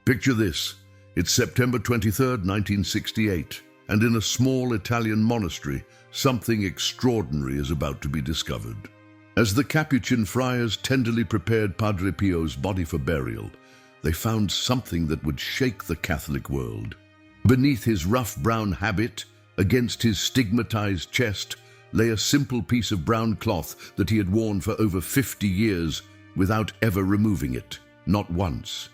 Picture this. It's September 23rd, 1968, and in a small Italian monastery, something extraordinary is about to be discovered. As the Capuchin friars tenderly prepared Padre Pio's body for burial, they found something that would shake the Catholic world. Beneath his rough brown habit, against his stigmatized chest, lay a simple piece of brown cloth that he had worn for over 50 years without ever removing it, not once.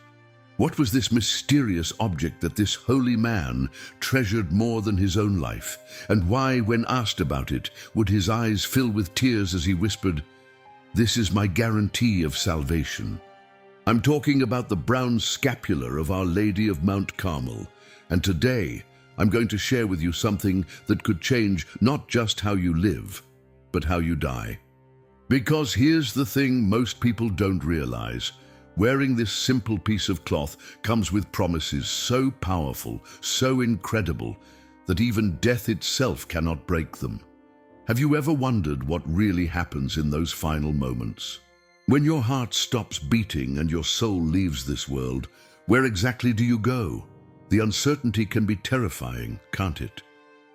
What was this mysterious object that this holy man treasured more than his own life? And why, when asked about it, would his eyes fill with tears as he whispered, "This is my guarantee of salvation"? I'm talking about the brown scapular of Our Lady of Mount Carmel. And today, I'm going to share with you something that could change not just how you live, but how you die. Because here's the thing most people don't realize. Wearing this simple piece of cloth comes with promises so powerful, so incredible, that even death itself cannot break them. Have you ever wondered what really happens in those final moments? When your heart stops beating and your soul leaves this world, where exactly do you go? The uncertainty can be terrifying, can't it?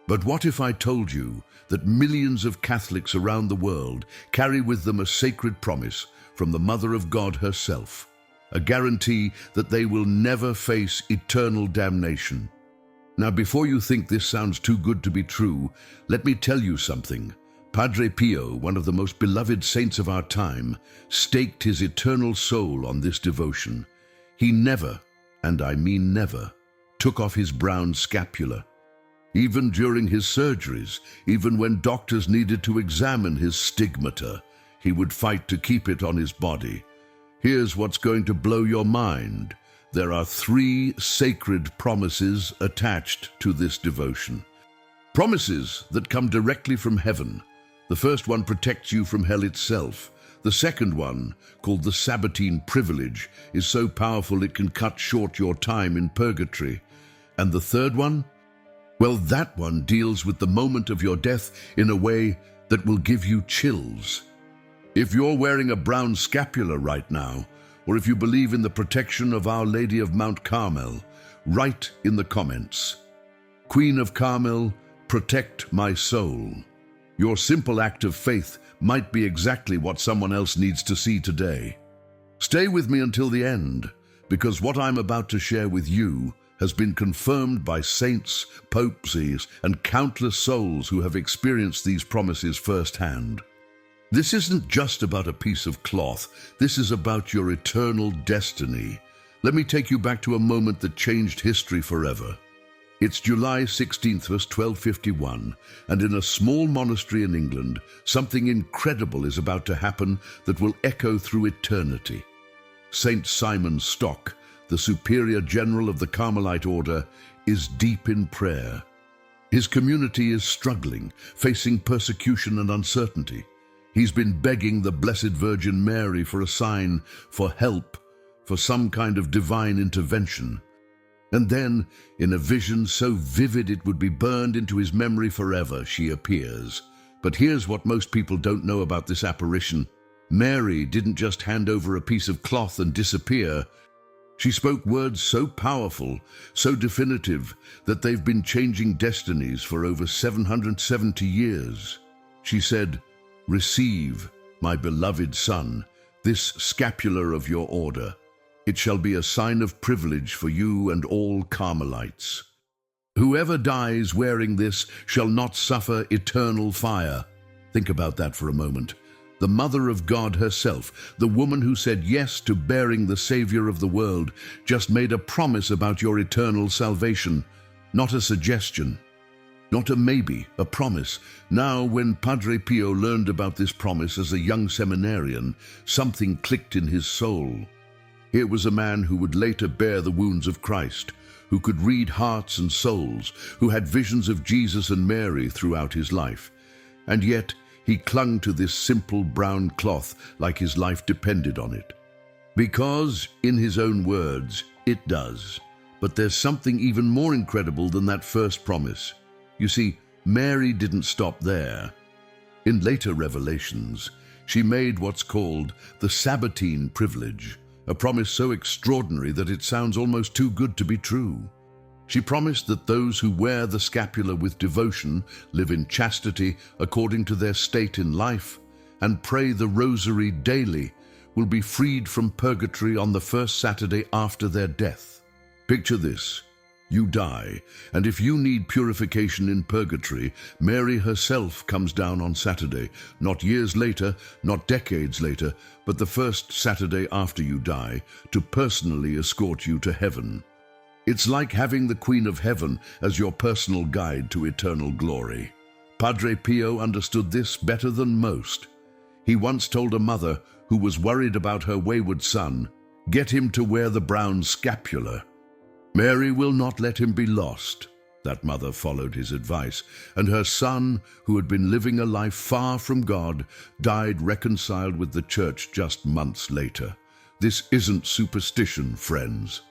But what if I told you that millions of Catholics around the world carry with them a sacred promise from the Mother of God herself, a guarantee that they will never face eternal damnation? Now, before you think this sounds too good to be true, let me tell you something. Padre Pio, one of the most beloved saints of our time, staked his eternal soul on this devotion. He never, and I mean never, took off his brown scapular. Even during his surgeries, even when doctors needed to examine his stigmata, he would fight to keep it on his body. Here's what's going to blow your mind. There are 3 sacred promises attached to this devotion. Promises that come directly from heaven. The first one protects you from hell itself. The second one, called the Sabbatine privilege, is so powerful it can cut short your time in purgatory. And the third one? Well, that one deals with the moment of your death in a way that will give you chills. If you're wearing a brown scapular right now, or if you believe in the protection of Our Lady of Mount Carmel, write in the comments, "Queen of Carmel, protect my soul." Your simple act of faith might be exactly what someone else needs to see today. Stay with me until the end, because what I'm about to share with you has been confirmed by saints, popes, and countless souls who have experienced these promises firsthand. This isn't just about a piece of cloth. This is about your eternal destiny. Let me take you back to a moment that changed history forever. It's July 16th, verse 1251, and in a small monastery in England, something incredible is about to happen that will echo through eternity. Saint Simon Stock, the superior general of the Carmelite order, is deep in prayer. His community is struggling, facing persecution and uncertainty. He's been begging the Blessed Virgin Mary for a sign, for help, for some kind of divine intervention. And then, in a vision so vivid it would be burned into his memory forever, she appears. But here's what most people don't know about this apparition. Mary didn't just hand over a piece of cloth and disappear. She spoke words so powerful, so definitive, that they've been changing destinies for over 770 years. She said, "Receive, my beloved son, this scapular of your order. It shall be a sign of privilege for you and all Carmelites. Whoever dies wearing this shall not suffer eternal fire." Think about that for a moment. The Mother of God herself, the woman who said yes to bearing the Savior of the world, just made a promise about your eternal salvation. Not a suggestion, not a maybe, a promise. Now, when Padre Pio learned about this promise as a young seminarian, something clicked in his soul. Here was a man who would later bear the wounds of Christ, who could read hearts and souls, who had visions of Jesus and Mary throughout his life. And yet, he clung to this simple brown cloth like his life depended on it. Because, in his own words, it does. But there's something even more incredible than that first promise. You see, Mary didn't stop there. In later revelations, she made what's called the Sabbatine privilege, a promise so extraordinary that it sounds almost too good to be true. She promised that those who wear the scapular with devotion, live in chastity according to their state in life, and pray the rosary daily, will be freed from purgatory on the first Saturday after their death. Picture this. You die, and if you need purification in purgatory, Mary herself comes down on Saturday, not years later, not decades later, but the first Saturday after you die, to personally escort you to heaven. It's like having the Queen of Heaven as your personal guide to eternal glory. Padre Pio understood this better than most. He once told a mother who was worried about her wayward son, "Get him to wear the brown scapular." Mary will not let him be lost. That mother followed his advice, and her son, who had been living a life far from God, died reconciled with the Church just months later. This isn't superstition, friends.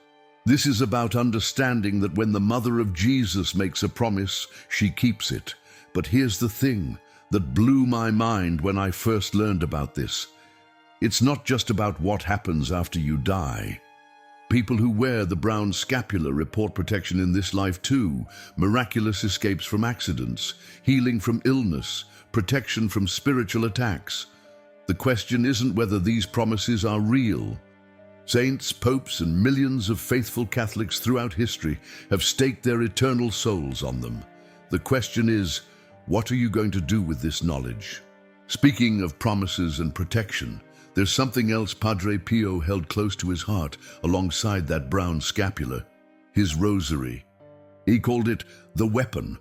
This is about understanding that when the mother of Jesus makes a promise, she keeps it. But here's the thing that blew my mind when I first learned about this. It's not just about what happens after you die. People who wear the brown scapular report protection in this life too, miraculous escapes from accidents, healing from illness, protection from spiritual attacks. The question isn't whether these promises are real. Saints, popes, and millions of faithful Catholics throughout history have staked their eternal souls on them. The question is, what are you going to do with this knowledge? Speaking of promises and protection, there's something else Padre Pio held close to his heart alongside that brown scapular, his rosary. He called it the weapon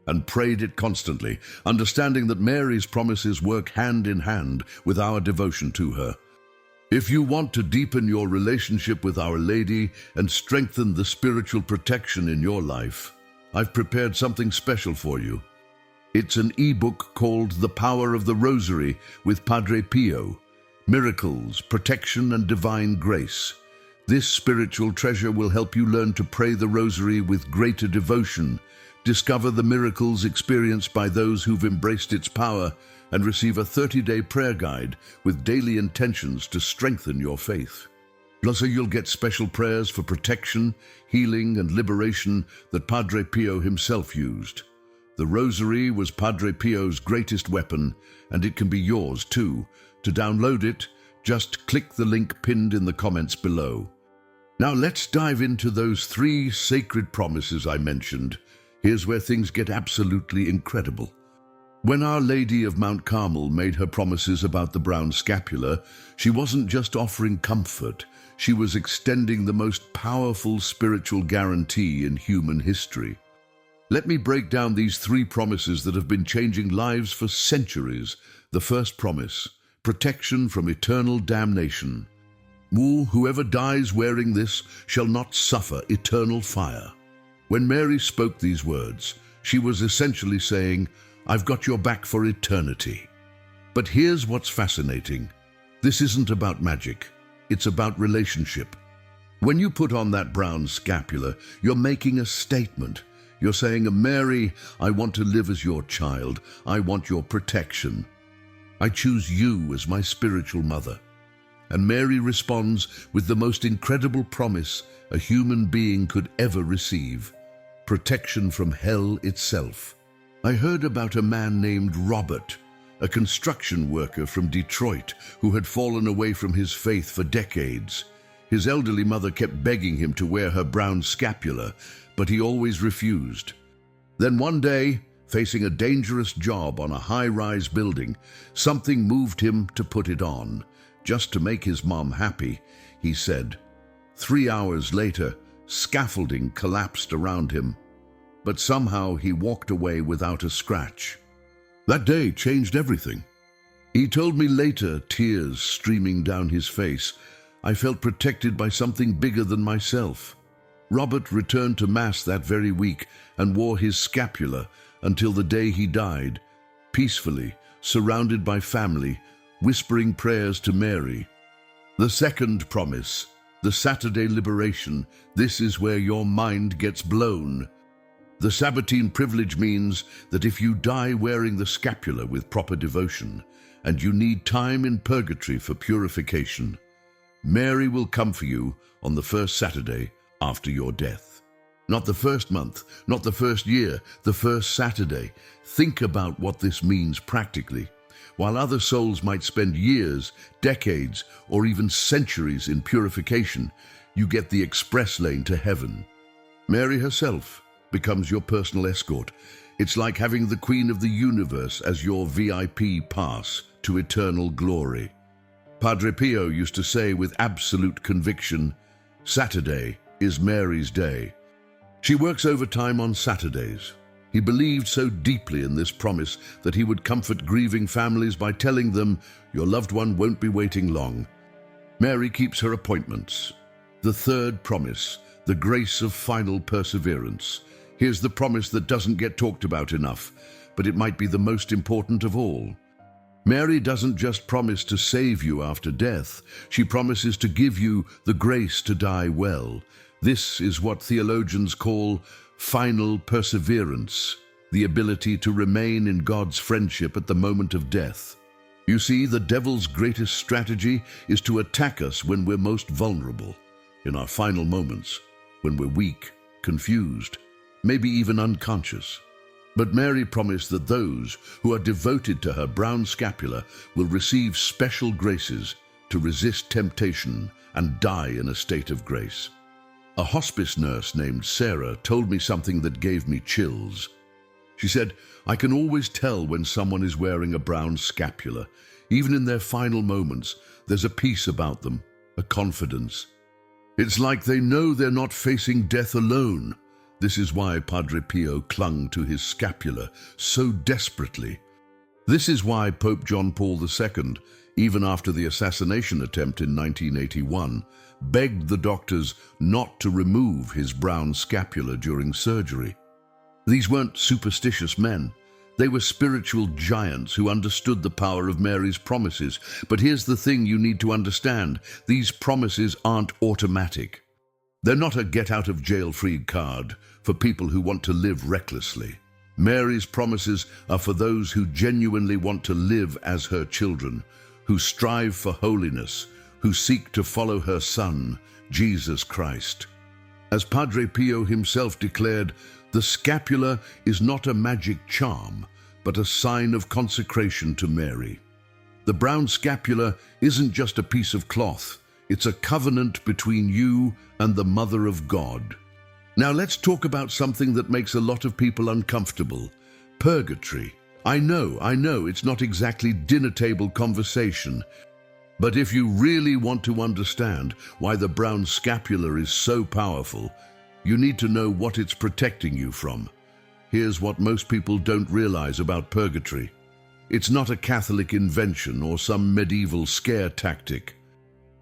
and prayed it constantly, understanding that Mary's promises work hand in hand with our devotion to her. If you want to deepen your relationship with Our Lady and strengthen the spiritual protection in your life, I've prepared something special for you. It's an ebook called The Power of the Rosary with Padre Pio, Miracles, Protection, and Divine Grace. This spiritual treasure will help you learn to pray the Rosary with greater devotion, discover the miracles experienced by those who've embraced its power, and receive a 30-day prayer guide with daily intentions to strengthen your faith. Plus, you'll get special prayers for protection, healing, and liberation that Padre Pio himself used. The Rosary was Padre Pio's greatest weapon, and it can be yours too. To download it, just click the link pinned in the comments below. Now let's dive into those 3 sacred promises I mentioned. Here's where things get absolutely incredible. When Our Lady of Mount Carmel made her promises about the brown scapular, she wasn't just offering comfort, she was extending the most powerful spiritual guarantee in human history. Let me break down these 3 promises that have been changing lives for centuries. The first promise, protection from eternal damnation. Whoever dies wearing this shall not suffer eternal fire. When Mary spoke these words, she was essentially saying, I've got your back for eternity. But here's what's fascinating. This isn't about magic. It's about relationship. When you put on that brown scapular, you're making a statement. You're saying, Mary, I want to live as your child. I want your protection. I choose you as my spiritual mother. And Mary responds with the most incredible promise a human being could ever receive: protection from hell itself. I heard about a man named Robert, a construction worker from Detroit who had fallen away from his faith for decades. His elderly mother kept begging him to wear her brown scapular, but he always refused. Then one day, facing a dangerous job on a high-rise building, something moved him to put it on. Just to make his mom happy, he said. 3 hours later, scaffolding collapsed around him, but somehow he walked away without a scratch. That day changed everything. He told me later, tears streaming down his face, I felt protected by something bigger than myself. Robert returned to Mass that very week and wore his scapular until the day he died, peacefully, surrounded by family, whispering prayers to Mary. The second promise, the Saturday liberation. This is where your mind gets blown. The Sabbatine privilege means that if you die wearing the scapular with proper devotion, and you need time in purgatory for purification, Mary will come for you on the first Saturday after your death. Not the first month, not the first year, the first Saturday. Think about what this means practically. While other souls might spend years, decades, or even centuries in purification, you get the express lane to heaven. Mary herself becomes your personal escort. It's like having the Queen of the Universe as your VIP pass to eternal glory. Padre Pio used to say with absolute conviction, "Saturday is Mary's day." She works overtime on Saturdays. He believed so deeply in this promise that he would comfort grieving families by telling them, "Your loved one won't be waiting long." Mary keeps her appointments. The third promise, the grace of final perseverance. Here's the promise that doesn't get talked about enough, but it might be the most important of all. Mary doesn't just promise to save you after death. She promises to give you the grace to die well. This is what theologians call final perseverance, the ability to remain in God's friendship at the moment of death. You see, the devil's greatest strategy is to attack us when we're most vulnerable, in our final moments, when we're weak, confused, maybe even unconscious. But Mary promised that those who are devoted to her brown scapula will receive special graces to resist temptation and die in a state of grace. A hospice nurse named Sarah told me something that gave me chills. She said, "I can always tell when someone is wearing a brown scapula. Even in their final moments, there's a peace about them, a confidence. It's like they know they're not facing death alone." This is why Padre Pio clung to his scapula so desperately. This is why Pope John Paul II, even after the assassination attempt in 1981, begged the doctors not to remove his brown scapula during surgery. These weren't superstitious men. They were spiritual giants who understood the power of Mary's promises. But here's the thing you need to understand. These promises aren't automatic. They're not a get-out-of-jail-free card for people who want to live recklessly. Mary's promises are for those who genuinely want to live as her children, who strive for holiness, who seek to follow her Son, Jesus Christ. As Padre Pio himself declared, the scapula is not a magic charm, but a sign of consecration to Mary. The brown scapula isn't just a piece of cloth. It's a covenant between you and the Mother of God. Now let's talk about something that makes a lot of people uncomfortable: purgatory. I know, it's not exactly dinner table conversation, but if you really want to understand why the brown scapula is so powerful, you need to know what it's protecting you from. Here's what most people don't realize about purgatory. It's not a Catholic invention or some medieval scare tactic.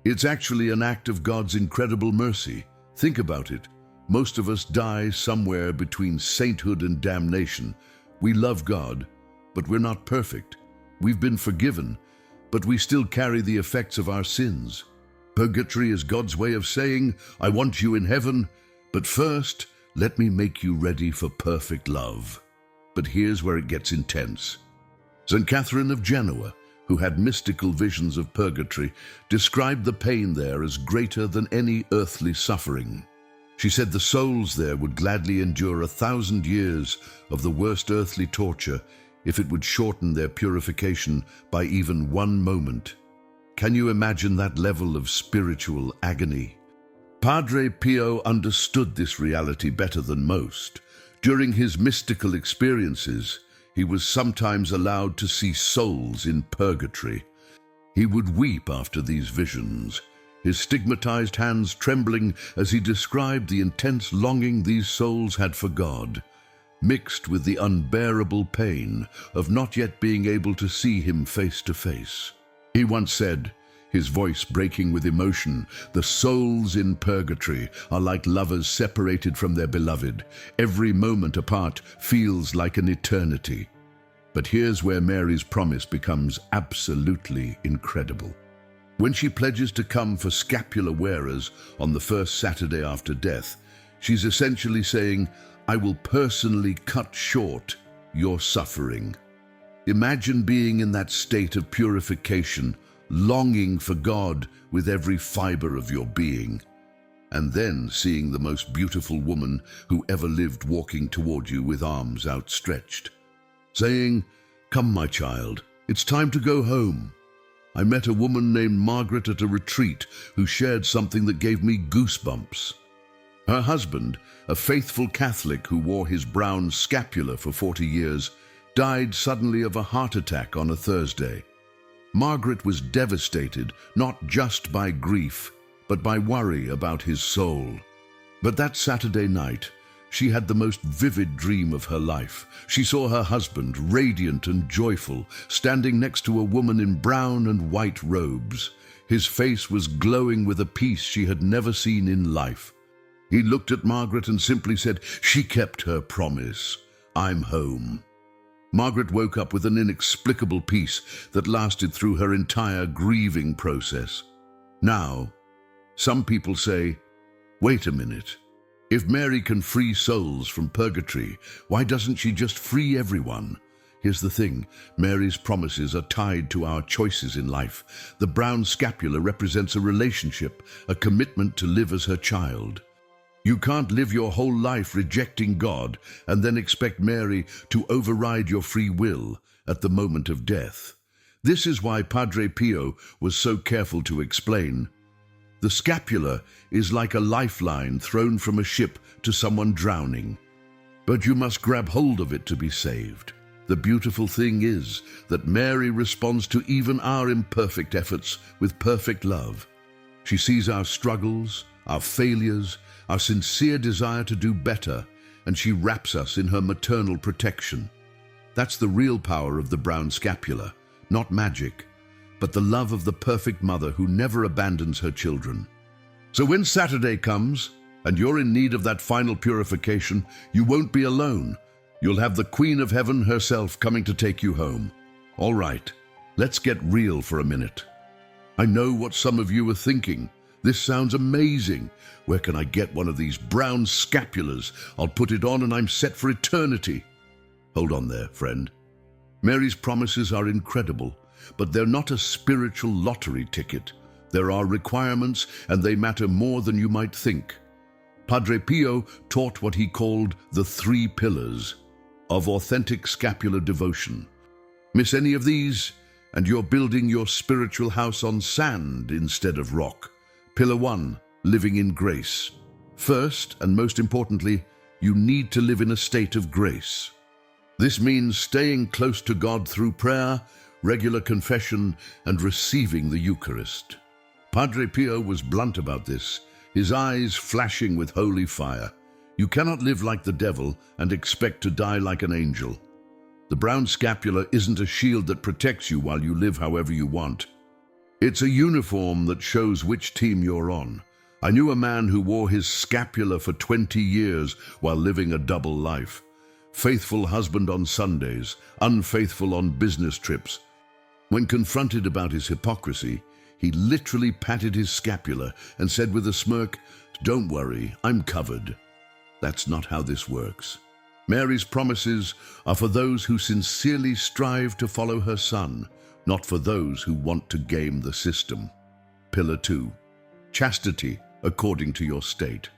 It's actually an act of God's incredible mercy. Think about it. Most of us die somewhere between sainthood and damnation. We love God, but we're not perfect. We've been forgiven, but we still carry the effects of our sins. Purgatory is God's way of saying, "I want you in heaven, but first, let me make you ready for perfect love." But here's where it gets intense. St. Catherine of Genoa, who had mystical visions of purgatory, described the pain there as greater than any earthly suffering. She said the souls there would gladly endure 1,000 years of the worst earthly torture if it would shorten their purification by even one moment. Can you imagine that level of spiritual agony? Padre Pio understood this reality better than most. During his mystical experiences, he was sometimes allowed to see souls in purgatory. He would weep after these visions, his stigmatized hands trembling as he described the intense longing these souls had for God, mixed with the unbearable pain of not yet being able to see him face to face. He once said, his voice breaking with emotion, "The souls in purgatory are like lovers separated from their beloved. Every moment apart feels like an eternity." But here's where Mary's promise becomes absolutely incredible. When she pledges to come for scapular wearers on the first Saturday after death, she's essentially saying, "I will personally cut short your suffering." Imagine being in that state of purification longing for God with every fiber of your being, and then seeing the most beautiful woman who ever lived walking toward you with arms outstretched, saying, "Come, my child, it's time to go home." I met a woman named Margaret at a retreat who shared something that gave me goosebumps. Her husband, a faithful Catholic who wore his brown scapular for 40 years, died suddenly of a heart attack on a Thursday. Margaret was devastated, not just by grief, but by worry about his soul. But that Saturday night, she had the most vivid dream of her life. She saw her husband, radiant and joyful, standing next to a woman in brown and white robes. His face was glowing with a peace she had never seen in life. He looked at Margaret and simply said, "She kept her promise. I'm home." Margaret woke up with an inexplicable peace that lasted through her entire grieving process. Now, some people say, wait a minute. If Mary can free souls from purgatory, why doesn't she just free everyone? Here's the thing, Mary's promises are tied to our choices in life. The brown scapular represents a relationship, a commitment to live as her child. You can't live your whole life rejecting God and then expect Mary to override your free will at the moment of death. This is why Padre Pio was so careful to explain. The scapular is like a lifeline thrown from a ship to someone drowning, but you must grab hold of it to be saved. The beautiful thing is that Mary responds to even our imperfect efforts with perfect love. She sees our struggles, our failures, our sincere desire to do better, and she wraps us in her maternal protection. That's the real power of the brown scapular, not magic, but the love of the perfect mother who never abandons her children. So when Saturday comes, and you're in need of that final purification, you won't be alone. You'll have the Queen of Heaven herself coming to take you home. All right, let's get real for a minute. I know what some of you are thinking. This sounds amazing. Where can I get one of these brown scapulars? I'll put it on and I'm set for eternity. Hold on there, friend. Mary's promises are incredible, but they're not a spiritual lottery ticket. There are requirements, and they matter more than you might think. Padre Pio taught what he called the 3 pillars of authentic scapular devotion. Miss any of these, and you're building your spiritual house on sand instead of rock. Pillar 1, living in grace. First, and most importantly, you need to live in a state of grace. This means staying close to God through prayer, regular confession, and receiving the Eucharist. Padre Pio was blunt about this, his eyes flashing with holy fire. You cannot live like the devil and expect to die like an angel. The brown scapular isn't a shield that protects you while you live however you want. It's a uniform that shows which team you're on. I knew a man who wore his scapular for 20 years while living a double life. Faithful husband on Sundays, unfaithful on business trips. When confronted about his hypocrisy, he literally patted his scapular and said with a smirk, "Don't worry, I'm covered." That's not how this works. Mary's promises are for those who sincerely strive to follow her Son, not for those who want to game the system. Pillar 2, chastity according to your state.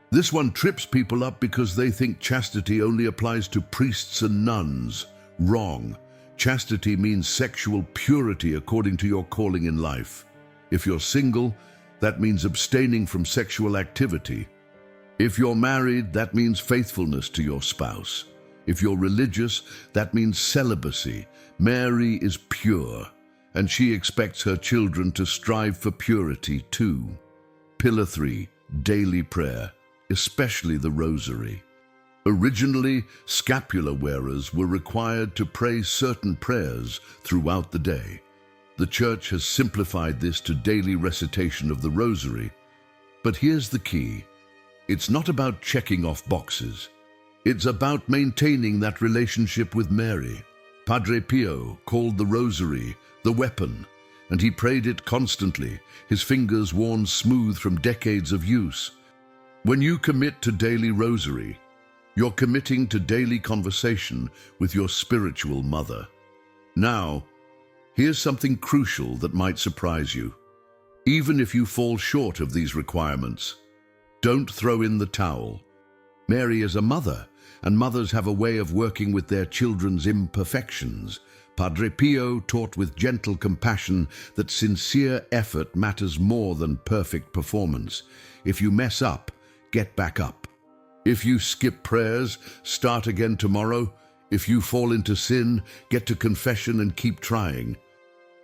This one trips people up because they think chastity only applies to priests and nuns. Wrong. Chastity means sexual purity according to your calling in life. If you're single, that means abstaining from sexual activity. If you're married, that means faithfulness to your spouse. If you're religious, that means celibacy. Mary is pure, and she expects her children to strive for purity too. Pillar 3, daily prayer, especially the rosary. Originally, scapular wearers were required to pray certain prayers throughout the day. The Church has simplified this to daily recitation of the rosary. But here's the key. It's not about checking off boxes. It's about maintaining that relationship with Mary. Padre Pio called the rosary the weapon, and he prayed it constantly, his fingers worn smooth from decades of use. When you commit to daily rosary, you're committing to daily conversation with your spiritual mother. Now, Here's something crucial that might surprise you. Even if you fall short of these requirements, don't throw in the towel. Mary is a mother, and mothers have a way of working with their children's imperfections. Padre Pio taught with gentle compassion that sincere effort matters more than perfect performance. If you mess up, get back up. If you skip prayers, start again tomorrow. If you fall into sin, get to confession and keep trying.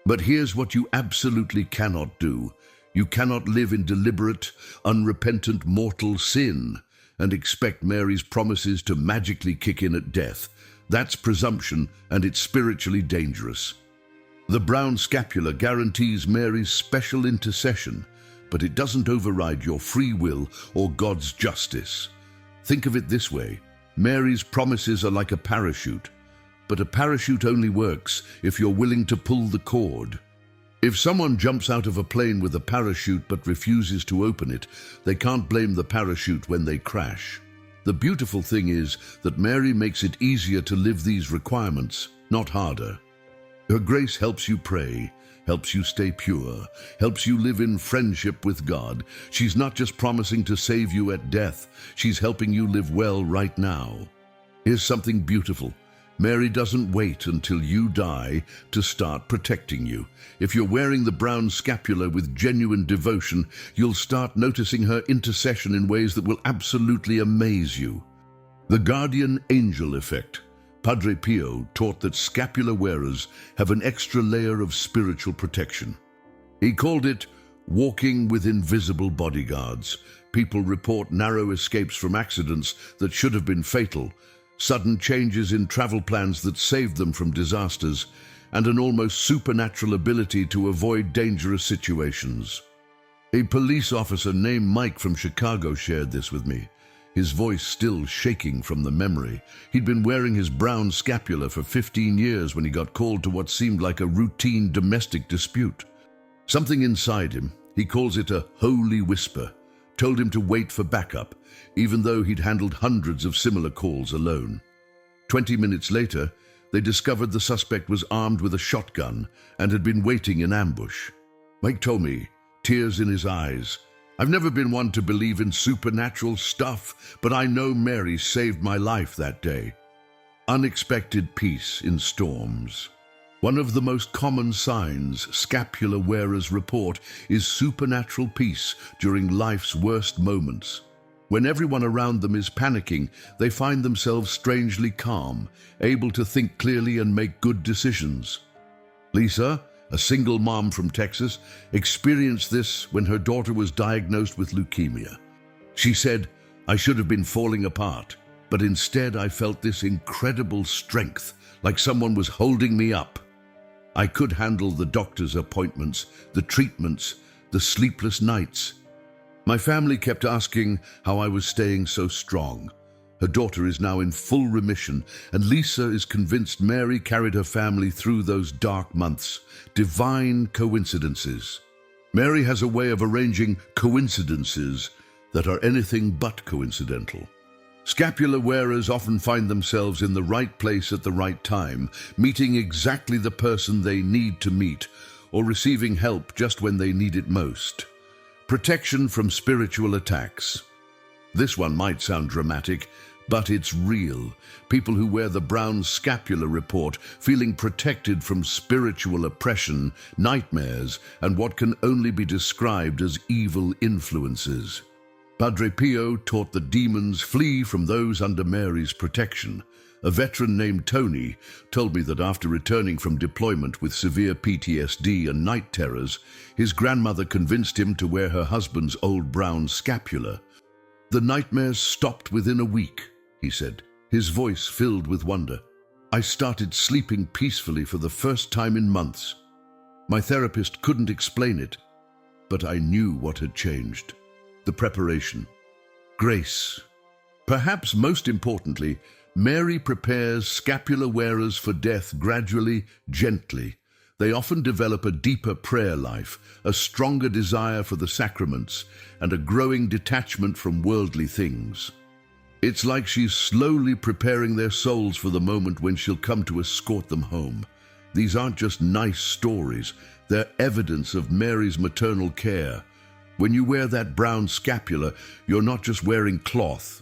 But here's what you absolutely cannot do. You cannot live in deliberate, unrepentant mortal sin and expect Mary's promises to magically kick in at death. That's presumption, and it's spiritually dangerous. The brown scapular guarantees Mary's special intercession, but it doesn't override your free will or God's justice. Think of it this way. Mary's promises are like a parachute, but a parachute only works if you're willing to pull the cord. If someone jumps out of a plane with a parachute but refuses to open it, they can't blame the parachute when they crash. The beautiful thing is that Mary makes it easier to live these requirements, not harder. Her grace helps you pray, helps you stay pure, helps you live in friendship with God. She's not just promising to save you at death, she's helping you live well right now. Here's something beautiful. Mary doesn't wait until you die to start protecting you. If you're wearing the brown scapular with genuine devotion, you'll start noticing her intercession in ways that will absolutely amaze you. The guardian angel effect. Padre Pio taught that scapular wearers have an extra layer of spiritual protection. He called it walking with invisible bodyguards. People report narrow escapes from accidents that should have been fatal, sudden changes in travel plans that saved them from disasters, and an almost supernatural ability to avoid dangerous situations. A police officer named Mike from Chicago shared this with me, his voice still shaking from the memory. He'd been wearing his brown scapular for 15 years when he got called to what seemed like a routine domestic dispute. Something inside him, he calls it a holy whisper, told him to wait for backup, even though he'd handled hundreds of similar calls alone. 20 minutes later, they discovered the suspect was armed with a shotgun and had been waiting in ambush. Mike told me, tears in his eyes, "I've never been one to believe in supernatural stuff, but I know Mary saved my life that day." Unexpected peace in storms. One of the most common signs scapular wearers report is supernatural peace during life's worst moments. When everyone around them is panicking, they find themselves strangely calm, able to think clearly and make good decisions. Lisa, a single mom from Texas, experienced this when her daughter was diagnosed with leukemia. She said, "I should have been falling apart, but instead I felt this incredible strength, like someone was holding me up. I could handle the doctor's appointments, the treatments, the sleepless nights. My family kept asking how I was staying so strong. Her daughter is now in full remission, and Lisa is convinced Mary carried her family through those dark months. Divine coincidences. Mary has a way of arranging coincidences that are anything but coincidental. Scapular wearers often find themselves in the right place at the right time, meeting exactly the person they need to meet, or receiving help just when they need it most. Protection from spiritual attacks. This one might sound dramatic, but it's real. People who wear the brown scapular report feeling protected from spiritual oppression, nightmares, and what can only be described as evil influences. Padre Pio taught that demons flee from those under Mary's protection. A veteran named Tony told me that after returning from deployment with severe PTSD and night terrors, his grandmother convinced him to wear her husband's old brown scapular. "The nightmares stopped within a week," he said, his voice filled with wonder. "I started sleeping peacefully for the first time in months. My therapist couldn't explain it, but I knew what had changed. The preparation. Grace. Perhaps most importantly, Mary prepares scapular wearers for death gradually, gently. They often develop a deeper prayer life, a stronger desire for the sacraments, and a growing detachment from worldly things. It's like she's slowly preparing their souls for the moment when she'll come to escort them home. These aren't just nice stories, they're evidence of Mary's maternal care. When you wear that brown scapular, you're not just wearing cloth.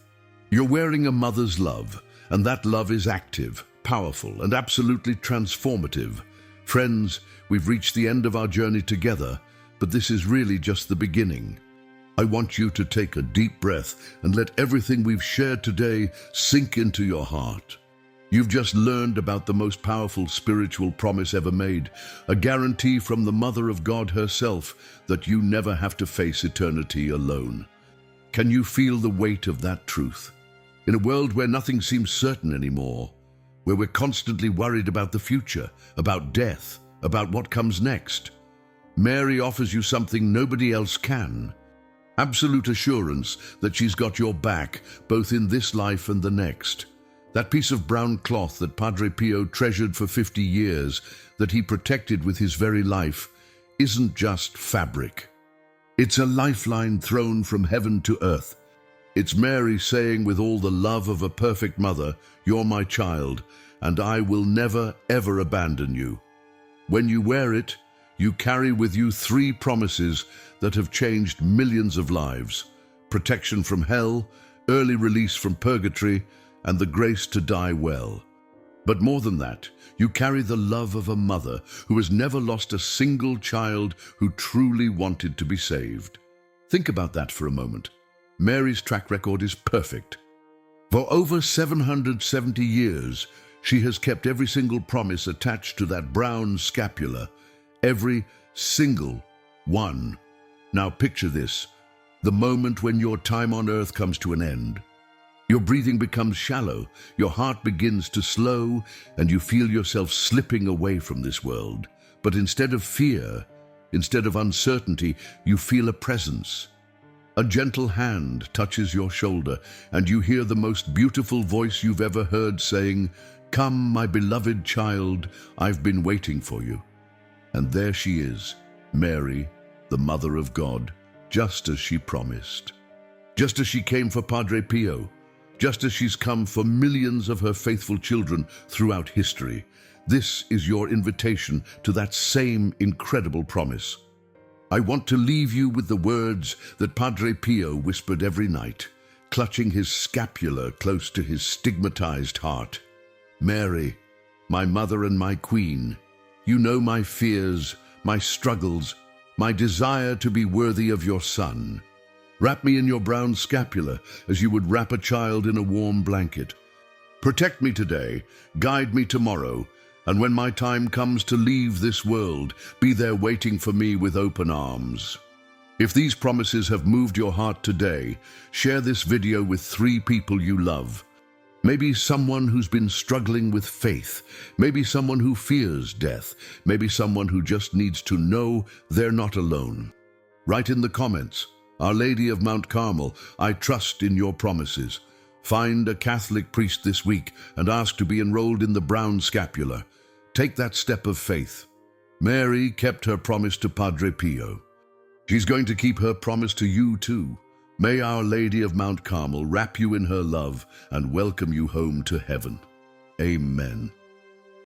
You're wearing a mother's love, and that love is active, powerful, and absolutely transformative. Friends, we've reached the end of our journey together, but this is really just the beginning. I want you to take a deep breath and let everything we've shared today sink into your heart. You've just learned about the most powerful spiritual promise ever made, a guarantee from the Mother of God herself that you never have to face eternity alone. Can you feel the weight of that truth? In a world where nothing seems certain anymore, where we're constantly worried about the future, about death, about what comes next, Mary offers you something nobody else can. Absolute assurance that she's got your back, both in this life and the next. That piece of brown cloth that Padre Pio treasured for 50 years, that he protected with his very life, isn't just fabric. It's a lifeline thrown from heaven to earth. It's Mary saying with all the love of a perfect mother, "You're my child, and I will never, ever abandon you." When you wear it, you carry with you 3 promises that have changed millions of lives: protection from hell, early release from purgatory, and the grace to die well. But more than that, you carry the love of a mother who has never lost a single child who truly wanted to be saved. Think about that for a moment. Mary's track record is perfect. For over 770 years, she has kept every single promise attached to that brown scapular. Every single one. Now picture this, the moment when your time on earth comes to an end. Your breathing becomes shallow, your heart begins to slow, and you feel yourself slipping away from this world. But instead of fear, instead of uncertainty, you feel a presence. A gentle hand touches your shoulder, and you hear the most beautiful voice you've ever heard saying, "Come, my beloved child, I've been waiting for you." And there she is, Mary, the Mother of God, just as she promised. Just as she came for Padre Pio, just as she's come for millions of her faithful children throughout history. This is your invitation to that same incredible promise. I want to leave you with the words that Padre Pio whispered every night, clutching his scapular close to his stigmatized heart. "Mary, my mother and my queen, you know my fears, my struggles, my desire to be worthy of your son. Wrap me in your brown scapular as you would wrap a child in a warm blanket. Protect me today, guide me tomorrow, and when my time comes to leave this world, be there waiting for me with open arms." If these promises have moved your heart today, share this video with 3 people you love. Maybe someone who's been struggling with faith, maybe someone who fears death, maybe someone who just needs to know they're not alone. Write in the comments, "Our Lady of Mount Carmel, I trust in your promises." Find a Catholic priest this week and ask to be enrolled in the brown scapular. Take that step of faith. Mary kept her promise to Padre Pio. She's going to keep her promise to you too. May Our Lady of Mount Carmel wrap you in her love and welcome you home to heaven. Amen.